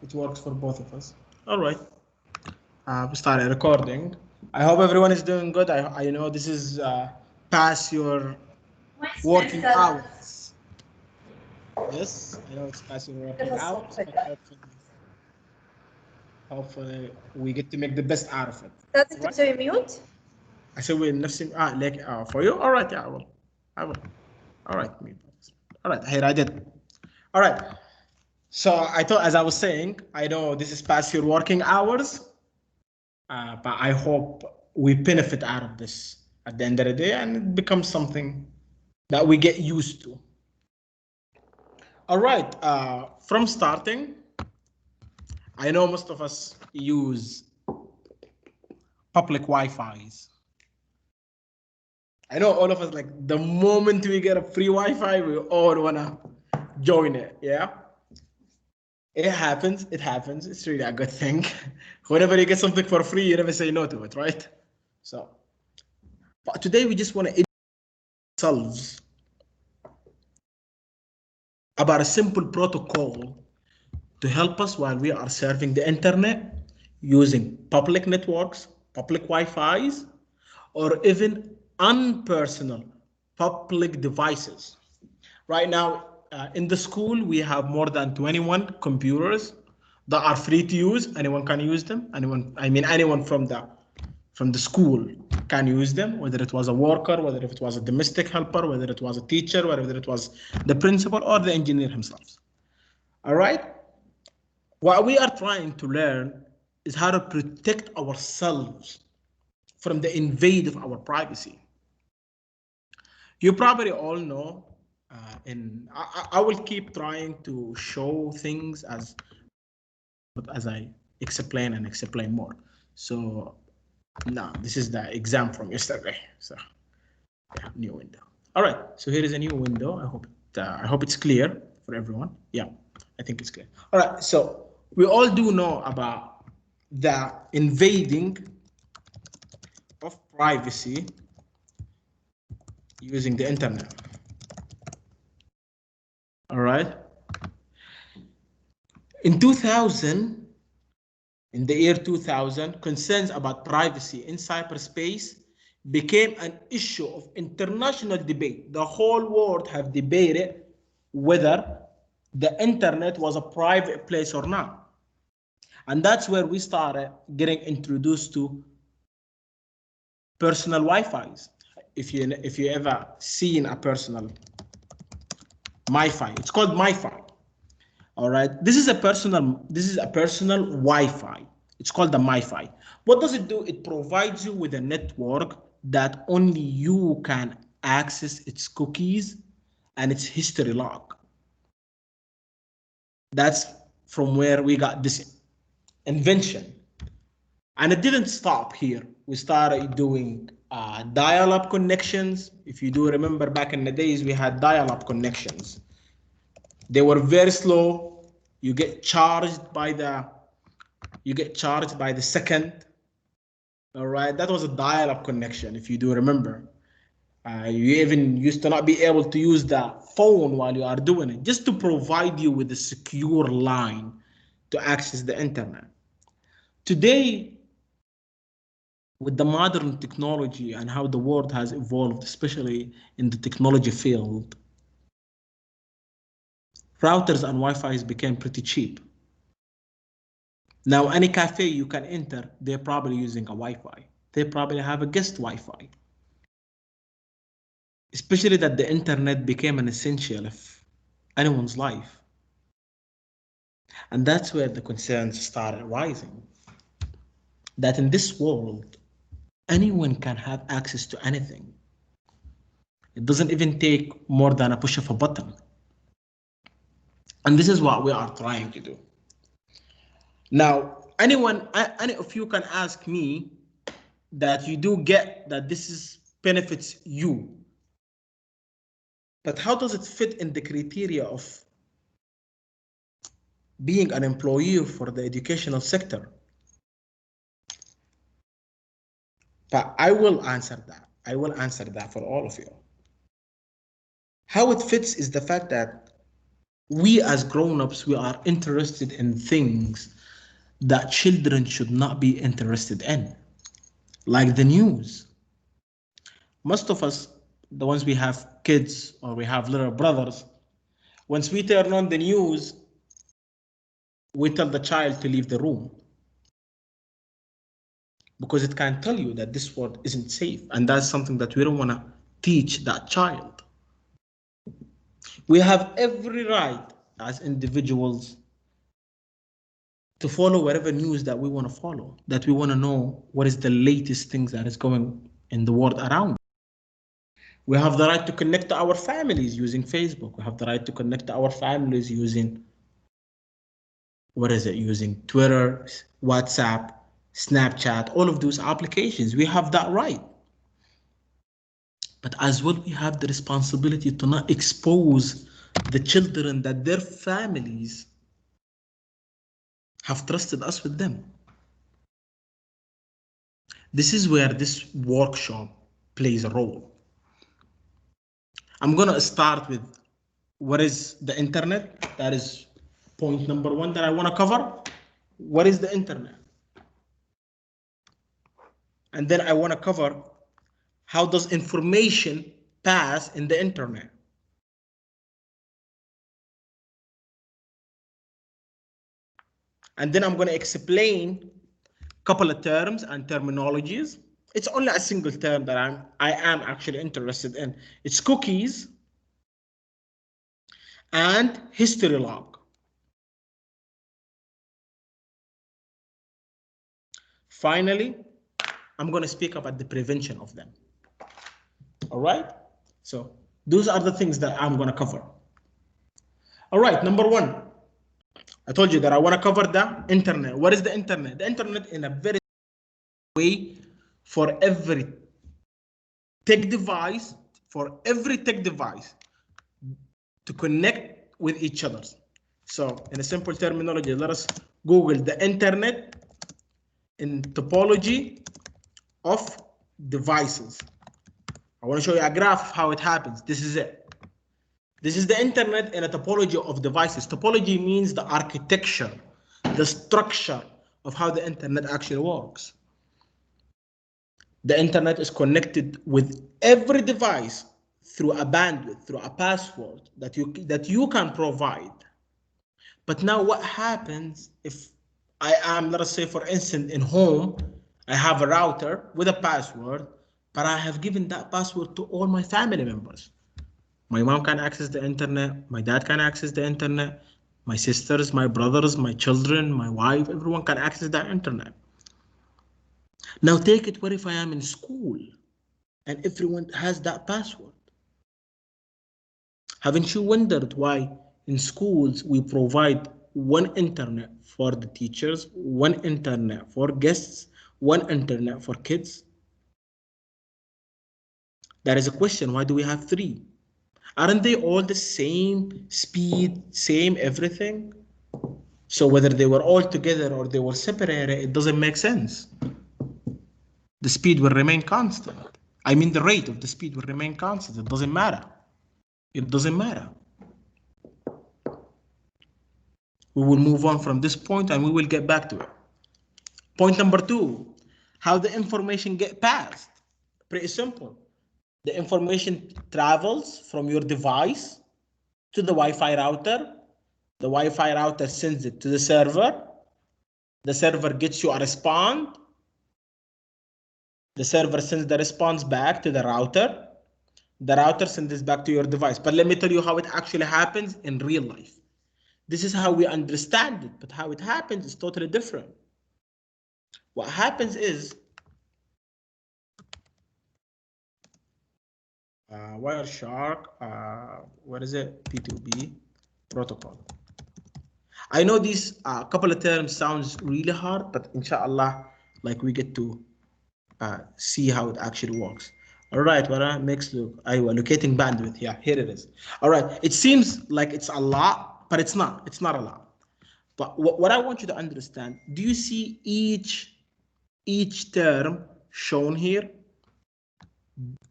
It works for both of us. All right. We started recording. I hope everyone is doing good. I know this is past your working hours. Yes, I know it's past your working hours, but hopefully we get to make the best out of it. لازم تسوي ميوت. اسوي نفسي like for you. All right, yeah, I will. All right, me. All right, here I did. All right. So I thought, as I was saying, I know this is past your working hours, but I hope we benefit out of this at the end of the day, and it becomes something that we get used to. All right. From starting, I know most of us use public Wi-Fi's. I know all of us, like, the moment we get a free Wi-Fi, we all wanna join it. Yeah. It happens. It happens. It's really a good thing. Whenever you get something for free, you never say no to it, right? So, but today we just want to ourselves about a simple protocol to help us while we are surfing the internet using public networks, public Wi-Fi's, or even unpersonal public devices. Right now, in the school, we have more than 21 computers that are free to use. Anyone can use them. Anyone from the school can use them, whether it was a worker, whether it was a domestic helper, whether it was a teacher, whether it was the principal or the engineer himself. All right. What we are trying to learn is how to protect ourselves from the invade of our privacy. You probably all know, and I will keep trying to show things as I explain and explain more. So now this is the exam from yesterday. So yeah, new window. All right, so here is a new window. I hope it's clear for everyone. Yeah, I think it's clear. All right, so we all do know about the invading of privacy using the internet. All right. In 2000, in the year 2000, concerns about privacy in cyberspace became an issue of international debate. The whole world have debated whether the internet was a private place or not. And that's where we started getting introduced to personal Wi-Fi's. If you ever seen a personal MiFi, it's called MiFi. All right, this is a personal Wi-Fi. It's called the MiFi. What does it do? It provides you with a network that only you can access its cookies and its history log. That's from where we got this invention. And it didn't stop here. We started doing dial-up connections. If you do remember, back in the days, we had dial-up connections. They were very slow. You get charged by the second. All right, that was a dial-up connection, if you do remember. You even used to not be able to use the phone while you are doing it, just to provide you with a secure line to access the internet. Today, with the modern technology and how the world has evolved, especially in the technology field, routers and Wi-Fi's became pretty cheap. Now, any cafe you can enter, they're probably using a Wi-Fi. They probably have a guest Wi-Fi. Especially that the internet became an essential of anyone's life. And that's where the concerns started rising. That in this world, anyone can have access to anything. It doesn't even take more than a push of a button. And this is what we are trying to do. Now, any of you can ask me that you do get that this benefits you. But how does it fit in the criteria of being an employee for the educational sector? But I will answer that. I will answer that for all of you. How it fits is the fact that We as grown-ups, we are interested in things that children should not be interested in, like the news. Most of us, the ones we have kids or we have little brothers, once we turn on the news, we tell the child to leave the room because it can tell you that this world isn't safe, and that's something that we don't want to teach that child. We have every right as individuals to follow whatever news that we want to follow, that we want to know what is the latest things that is going in the world around. We have the right to connect to our families using Facebook. We have the right to connect to our families using, using Twitter, WhatsApp, Snapchat, all of those applications. We have that right. But as well, we have the responsibility to not expose the children that their families have trusted us with them. This is where this workshop plays a role. I'm going to start with what is the internet. That is point number one that I want to cover. What is the internet? And then I want to cover how does information pass in the internet. And then I'm going to explain a couple of terms and terminologies. It's only a single term that I am actually interested in. It's cookies and history log. Finally, I'm going to speak about the prevention of them. All right? So those are the things that I'm going to cover. All right, number one, I told you that I want to cover the internet. What is the internet? The internet in a very way for every tech device, to connect with each other. So in a simple terminology, let us Google the internet in topology of devices. I want to show you a graph of how it happens. This is it. This is the internet in a topology of devices. Topology means the architecture, the structure of how the internet actually works. The internet is connected with every device through a bandwidth, through a password that you can provide. But now what happens if I am, let us say for instance, in home, I have a router with a password, but I have given that password to all my family members. My mom can access the internet, my dad can access the internet, my sisters, my brothers, my children, my wife, everyone can access the internet. Now take it, what if I am in school and everyone has that password? Haven't you wondered why in schools we provide one internet for the teachers, one internet for guests, one internet for kids? That is a question. Why do we have three? Aren't they all the same speed, same everything? So whether they were all together or they were separated, it doesn't make sense. The speed will remain constant. I mean, the rate of the speed will remain constant. It doesn't matter. It doesn't matter. We will move on from this point and we will get back to it. Point number two, how the information get passed. Pretty simple. The information travels from your device to the Wi-Fi router. The Wi-Fi router sends it to the server. The server gets you a response. The server sends the response back to the router. The router sends this back to your device. But let me tell you how it actually happens in real life. This is how we understand it, but how it happens is totally different. What happens is Wireshark, what is it? P2P protocol. I know these couple of terms sounds really hard, but inshallah, like we get to see how it actually works. All right, what makes look? Allocating bandwidth. Yeah, here it is. All right, it seems like it's a lot, but it's not. It's not a lot. But what I want you to understand, do you see each term shown here?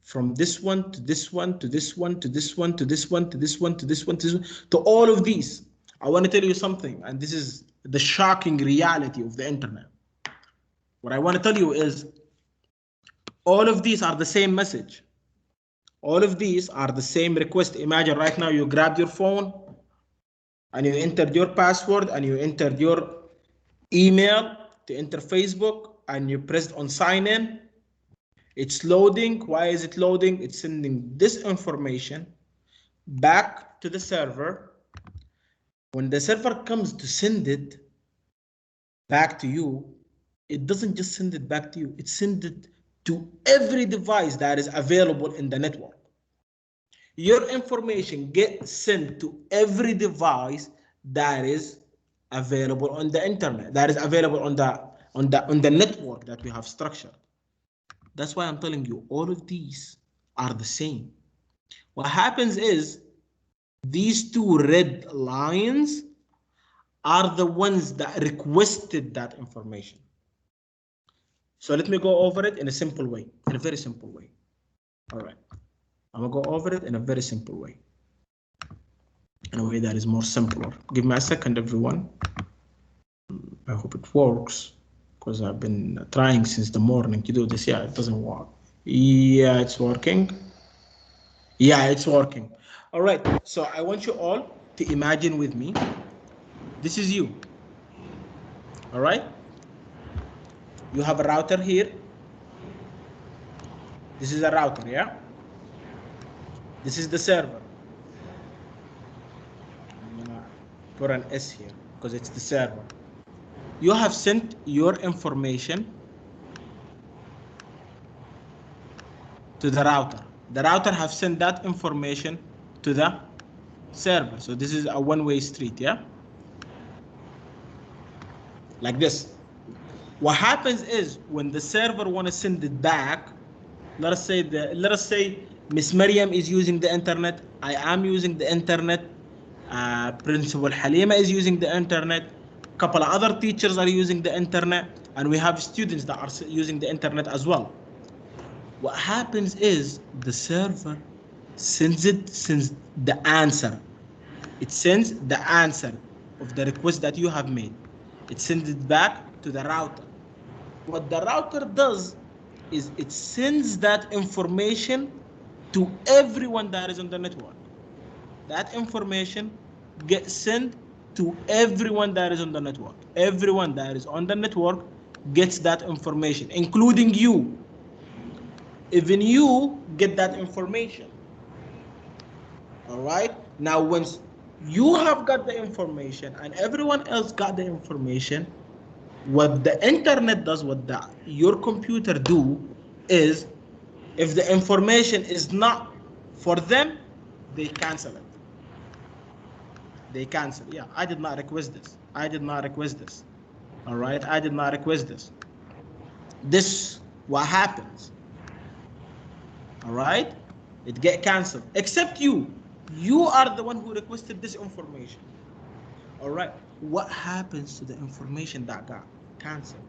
from this one to this one to this one to this one to this one to this one to this one to this one to all of these. I want to tell you something, and this is the shocking reality of the internet. What I want to tell you is all of these are the same message. All of these are the same request. Imagine right now you grabbed your phone and you entered your password and you entered your email to enter Facebook and you pressed on sign in. It's loading. Why is it loading? It's sending this information back to the server. When the server comes to send it back to you, it doesn't just send it back to you, it sends it to every device that is available in the network. Your information gets sent to every device that is available on the internet, that is available on the network that we have structured. That's why I'm telling you all of these are the same. What happens is these two red lines are the ones that requested that information. So let me go over it in a simple way, in a very simple way. All right, I'm gonna go over it in a very simple way, in a way that is more simpler. Give me a second, everyone. I hope it works, because I've been trying since the morning to do this. Yeah, it doesn't work. Yeah, it's working. Yeah, it's working. All right, so I want you all to imagine with me, this is you. All right, you have a router here. This is a router, yeah? This is the server. I'm gonna put an S here because it's the server. You have sent your information to the router. The router have sent that information to the server. So this is a one-way street, yeah? Like this. What happens is when the server want to send it back, let us say Miss Maryam is using the internet, I am using the internet, Principal Halima is using the internet, a couple of other teachers are using the internet, and we have students that are using the internet as well. What happens is the server sends the answer. It sends the answer of the request that you have made. It sends it back to the router. What the router does is it sends that information to everyone that is on the network. That information gets sent to everyone that is on the network. Everyone that is on the network gets that information, including you. Even you get that information. All right? Now, once you have got the information and everyone else got the information, what the internet does, what your computer do is, if the information is not for them, they cancel it. They cancel. Yeah, I did not request this. I did not request this. All right, I did not request this. This what happens. All right, it get canceled. Except you. You are the one who requested this information. All right, what happens to the information that got canceled?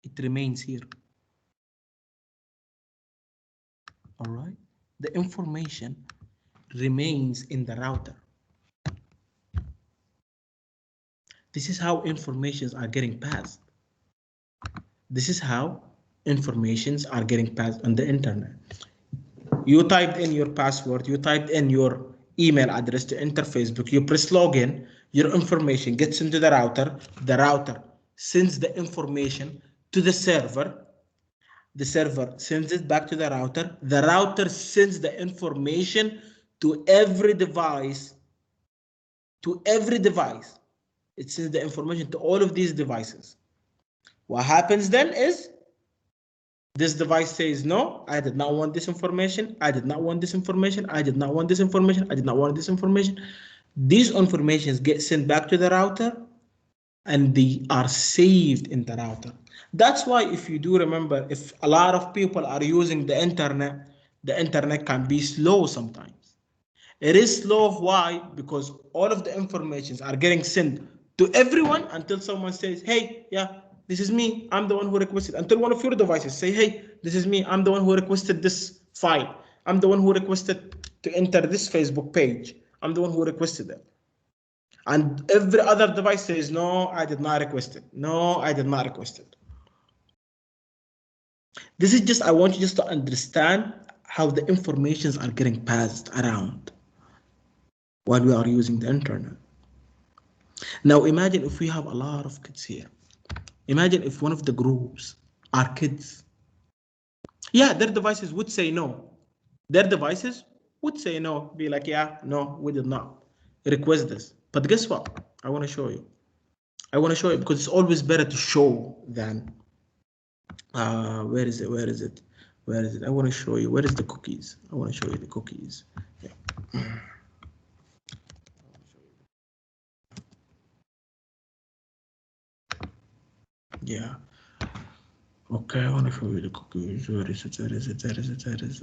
It remains here. All right, the information remains in the router. This is how informations are getting passed. This is how informations are getting passed on the internet. You typed in your password, you typed in your email address to enter Facebook, you press login, your information gets into the router sends the information to the server sends it back to the router sends the information to every device, it sends the information to all of these devices. What happens then is this device says, no, I did not want this information. I did not want this information. I did not want this information. I did not want this information. These informations get sent back to the router and they are saved in the router. That's why if you do remember, if a lot of people are using the internet can be slow sometimes. It is slow. Why? Because all of the informations are getting sent to everyone until someone says, hey, yeah, this is me. I'm the one who requested. Until one of your devices say, hey, this is me. I'm the one who requested this Fine. I'm the one who requested to enter this Facebook page. I'm the one who requested it. And every other device says, no, I did not request it. No, I did not request it. This is just, I want you just to understand how the informations are getting passed around while we are using the internet. Now imagine if we have a lot of kids here. Imagine if one of the groups are kids. Yeah, their devices would say no. Their devices would say no, be like, yeah, no, we did not request this. But guess what? I want to show you. I want to show you because it's always better to show than, where is it? Where is it? Where is it? I want to show you. Where is the cookies? I want to show you the cookies. Yeah. Yeah. Okay, I want to show you the cookies. Where is it? Where is it? Where is it? Where is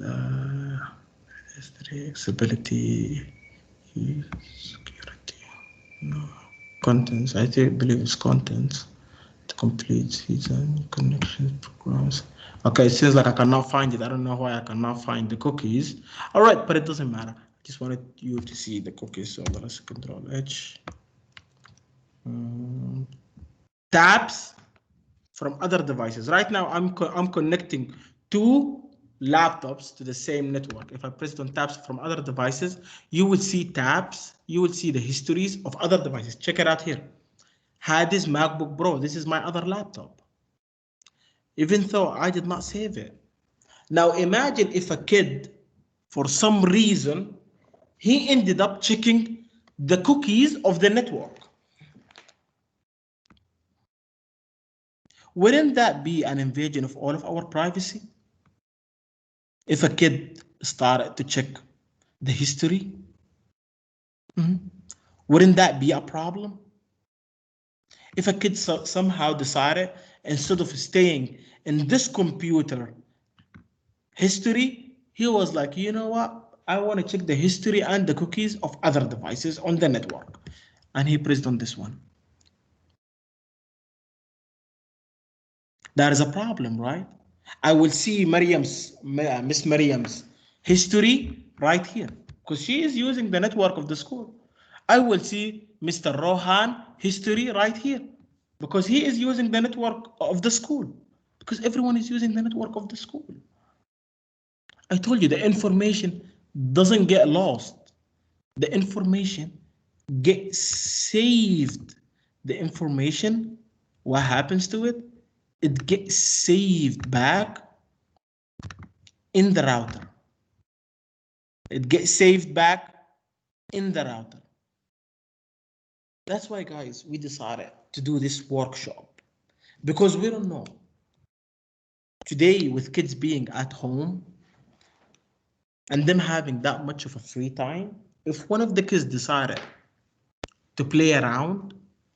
history, accessibility, security. No. Contents. I believe it's contents. To complete season connections programs. Okay, it seems like I cannot find it. I don't know why I cannot find the cookies. All right, but it doesn't matter. I just wanted you to see the cookies. So let's Control H. Tabs from other devices. Right now, I'm connecting two laptops to the same network. If I press on tabs from other devices, you will see tabs. You will see the histories of other devices. Check it out here. Had this MacBook Pro. This is my other laptop. Even though I did not save it. Now imagine if a kid, for some reason, he ended up checking the cookies of the network. Wouldn't that be an invasion of all of our privacy? If a kid started to check the history, wouldn't that be a problem? If a kid somehow decided, instead of staying in this computer history, he was like, you know what? I want to check the history and the cookies of other devices on the network. And he pressed on this one. That is a problem, right? I will see Miss Mariam's history right here because she is using the network of the school. I will see Mr. Rohan history right here because he is using the network of the school because everyone is using the network of the school. I told you the information doesn't get lost. The information gets saved. The information, what happens to it? It gets saved back in the router. It gets saved back in the router. That's why, guys, we decided to do this workshop because we don't know. Today, with kids being at home and them having that much of a free time, if one of the kids decided to play around,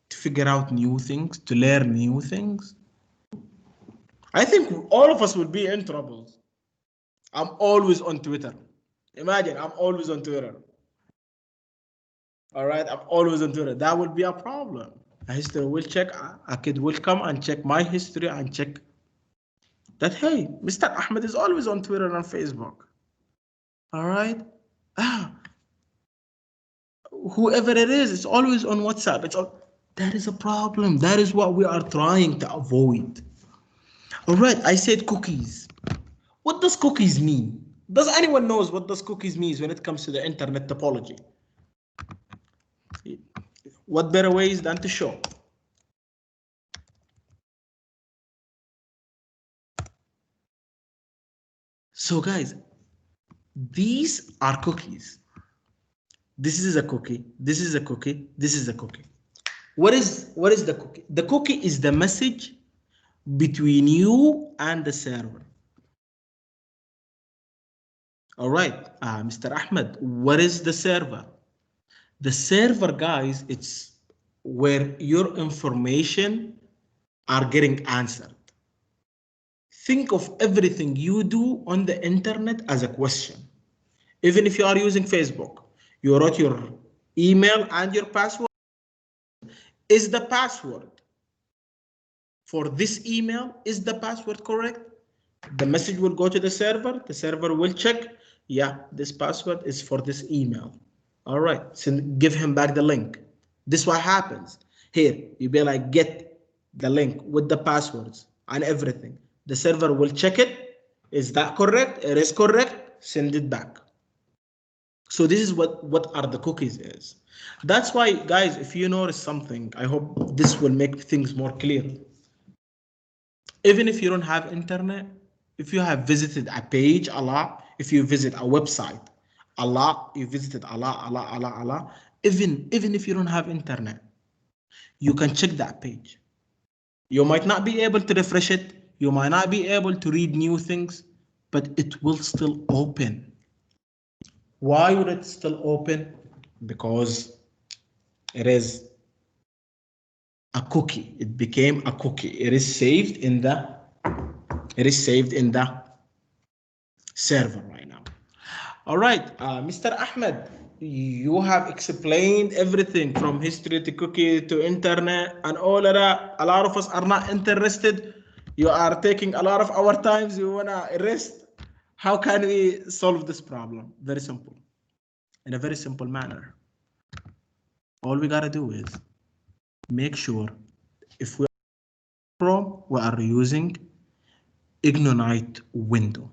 to figure out new things, to learn new things, I think all of us would be in trouble. I'm always on Twitter. Imagine, I'm always on Twitter. All right, I'm always on Twitter. That would be a problem. A history will check, a kid will come and check my history and check that, hey, Mr. Ahmed is always on Twitter and Facebook. All right. Whoever it is, it's always on WhatsApp. That is a problem. That is what we are trying to avoid. All right, I said cookies. What does cookies mean? Does anyone knows what does cookies means when it comes to the internet topology? What better ways than to show? So guys, these are cookies. This is a cookie. This is a cookie. This is a cookie. What is the cookie? The cookie is the message between you and the server. All right, Mr. Ahmed, what is the server? The server, guys, it's where your information are getting answered. Think of everything you do on the internet as a question. Even if you are using Facebook, you wrote your email and your password. Is the password for this email, is the password correct? The message will go to the server will check, yeah, this password is for this email. All right, so give him back the link. This what happens. Here, you be like, get the link with the passwords and everything. The server will check it. Is that correct? It is correct. Send it back. So this is what are the cookies is. That's why, guys, if you notice something, I hope this will make things more clear. Even if you don't have internet, if you have visited a page a lot, if you visit a website a lot, you visited a lot, even if you don't have internet, you can check that page. You might not be able to refresh it, you might not be able to read new things, but it will still open. Why would it still open? Because it is a cookie. It became a cookie. It is saved in the server right now. All right, Mr. Ahmed, you have explained everything from history to cookie to internet and all of that. A lot of us are not interested. You are taking a lot of our times. You wanna rest. How can we solve this problem? Very simple. In a very simple manner. All we gotta do is make sure if we are Chrome, we are using Ignite window.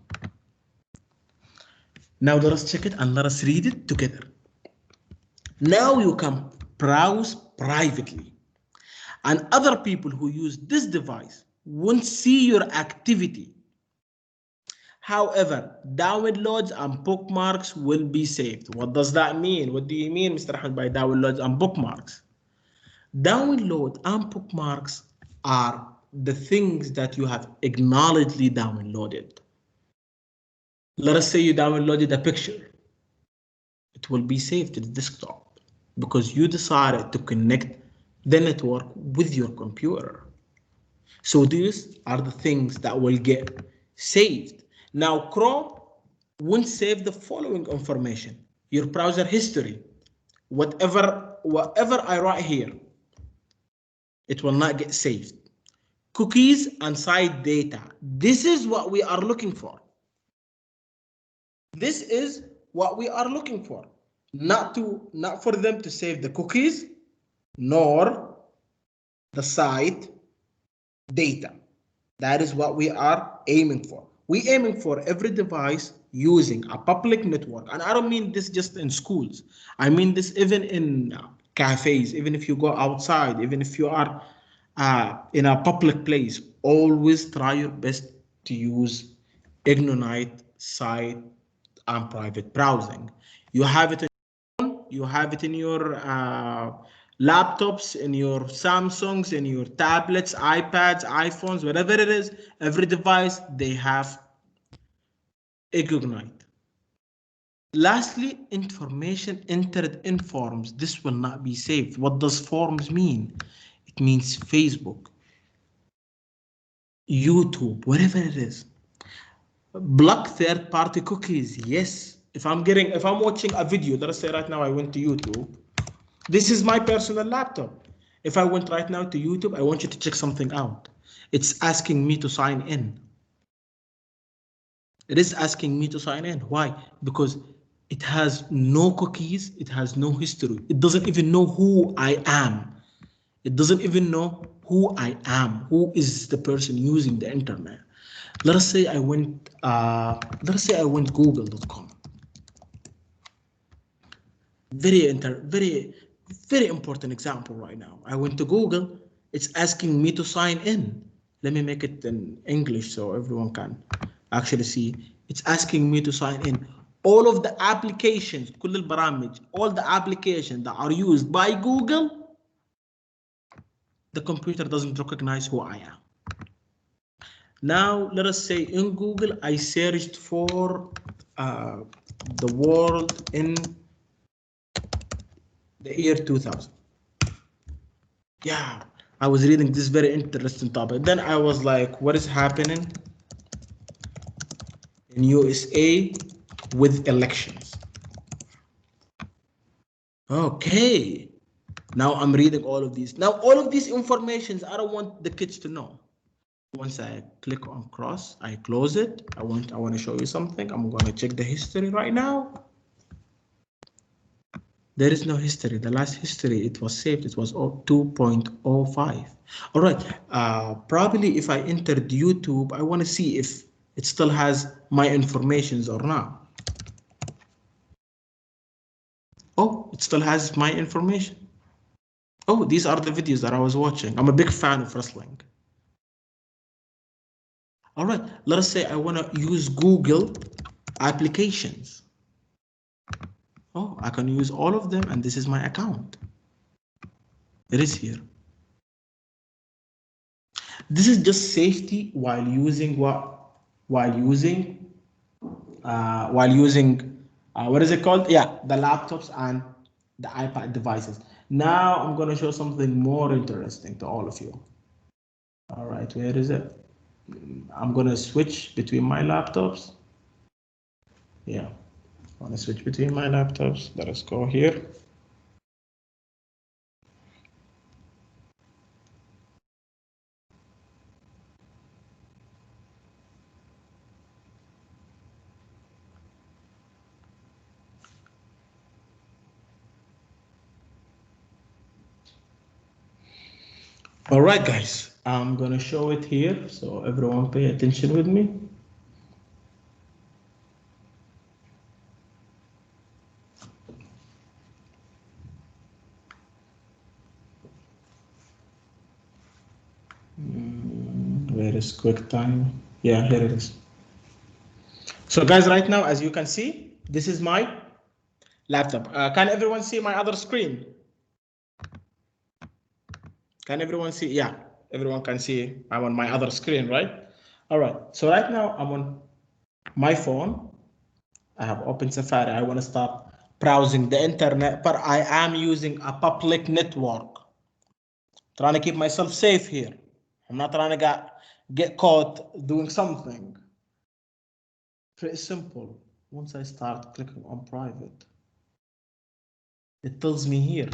Now let us check it and let us read it together. Now you can browse privately, and other people who use this device won't see your activity. However, downloads and bookmarks will be saved. What does that mean? What do you mean, Mr. Ahmed, by downloads and bookmarks? Download and bookmarks are the things that you have acknowledgedly downloaded. Let us say you downloaded a picture. It will be saved to the desktop because you decided to connect the network with your computer. So these are the things that will get saved. Now, Chrome won't save the following information: your browser history, whatever I write here, it will not get saved. Cookies and site data. This is what we are looking for. This is what we are looking for. Not for them to save the cookies, nor the site data. That is what we are aiming for. We aiming for every device using a public network. And I don't mean this just in schools. I mean this even in cafes, even if you go outside, even if you are in a public place, always try your best to use Ignite site and private browsing. You have it in you have it in your laptops, in your Samsungs, in your tablets, iPads, iPhones, whatever it is, every device, they have Ignite. Lastly, information entered in forms. This will not be saved. What does forms mean? It means Facebook, YouTube, whatever it is. Block third-party cookies. Yes. If I'm watching a video, let us say right now I went to YouTube. This is my personal laptop. If I went right now to YouTube, I want you to check something out. It's asking me to sign in. It is asking me to sign in. Why? Because it has no cookies. It has no history. It doesn't even know who I am. It doesn't even know who I am. Who is the person using the internet? Let us say I went Google.com. Very important example right now. I went to Google. It's asking me to sign in. Let me make it in English so everyone can actually see. It's asking me to sign in. All of the applications, كل البرامج, all the applications that are used by Google, the computer doesn't recognize who I am. Now, let us say in Google, I searched for the world in the year 2000. Yeah, I was reading this very interesting topic. Then I was like, what is happening in USA with elections? Okay, now I'm reading all of these. Now, all of these informations, I don't want the kids to know. Once I click on cross, I close it. I want to show you something. I'm going to check the history right now. There is no history. The last history it was saved, it was 2.05. All right. Probably if I entered YouTube, I want to see if it still has my informations or not. Oh, it still has my information. Oh, these are the videos that I was watching. I'm a big fan of wrestling. All right, let us say I want to use Google applications. Oh, I can use all of them, and this is my account. It is here. This is just safety while using what? While using what is it called? Yeah, the laptops and the iPad devices. Now I'm going to show something more interesting to all of you. All right, where is it? I'm going to switch between my laptops. Yeah, I want to switch between my laptops. Let us go here. All right, guys, I'm going to show it here. So everyone pay attention with me. Where is QuickTime? Yeah, here it is. So guys, right now, as you can see, this is my laptop. Can everyone see my other screen? Can everyone see? Yeah, everyone can see I'm on my other screen, right? All right, so right now I'm on my phone. I have opened Safari. I want to start browsing the internet, but I am using a public network. Trying to keep myself safe here. I'm not trying to get caught doing something. Pretty simple. Once I start clicking on private, it tells me here.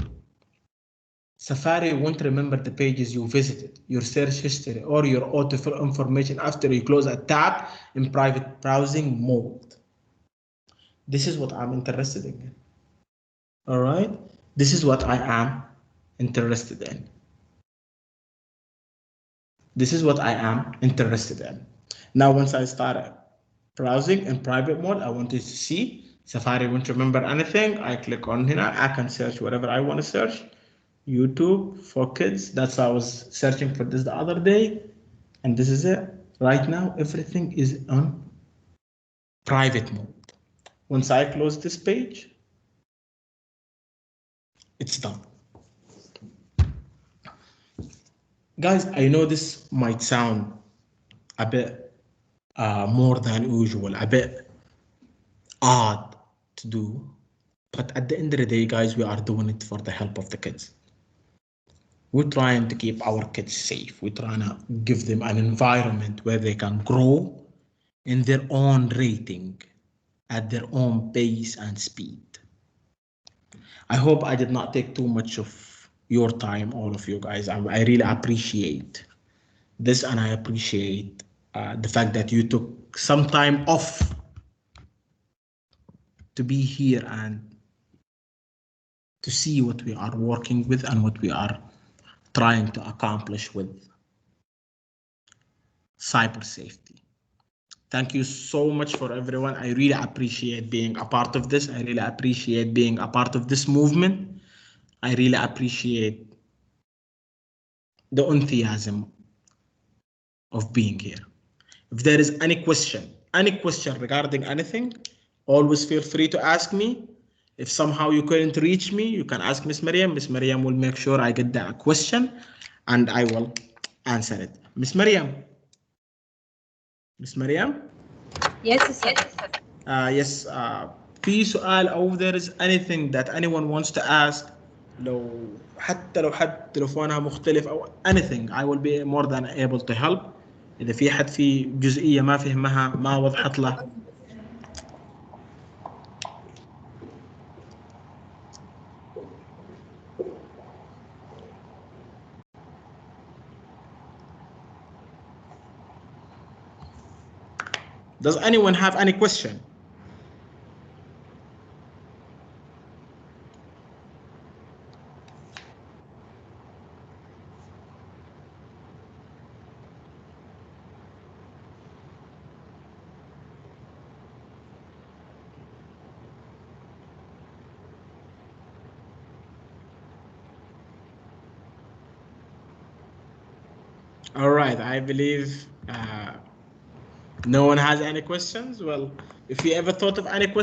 Safari won't remember the pages you visited, your search history, or your autofill information after you close a tab in private browsing mode. This is what I'm interested in. All right? This is what I am interested in. This is what I am interested in. Now, once I start browsing in private mode, I wanted to see. Safari won't remember anything. I click on here. I can search whatever I want to search. YouTube for kids. That's why I was searching for this the other day. And this is it. Right now, everything is on private mode. Once I close this page, it's done. Guys, I know this might sound a bit more than usual, a bit odd to do, but at the end of the day, guys, we are doing it for the help of the kids. We're trying to keep our kids safe. We're trying to give them an environment where they can grow in their own rating, at their own pace and speed. I hope I did not take too much of your time, all of you guys. I really appreciate this, and I appreciate the fact that you took some time off to be here and to see what we are working with and what we are trying to accomplish with cyber safety. Thank you so much for everyone. I really appreciate being a part of this. I really appreciate being a part of this movement. I really appreciate the enthusiasm of being here. If there is any question regarding anything, always feel free to ask me. If somehow you couldn't reach me, you can ask Miss Mariam. Miss Mariam will make sure I get that question and I will answer it. Miss Mariam. Miss Mariam? Yes, sir. Yes. في سؤال أو there is anything that anyone wants to ask حتى لو حد تلفونها مختلف أو anything I will be more than able to help. إذا في حد في جزئية ما فهمها ما وضحت له. Does anyone have any question? All right, I believe no one has any questions. Well, if you ever thought of any questions,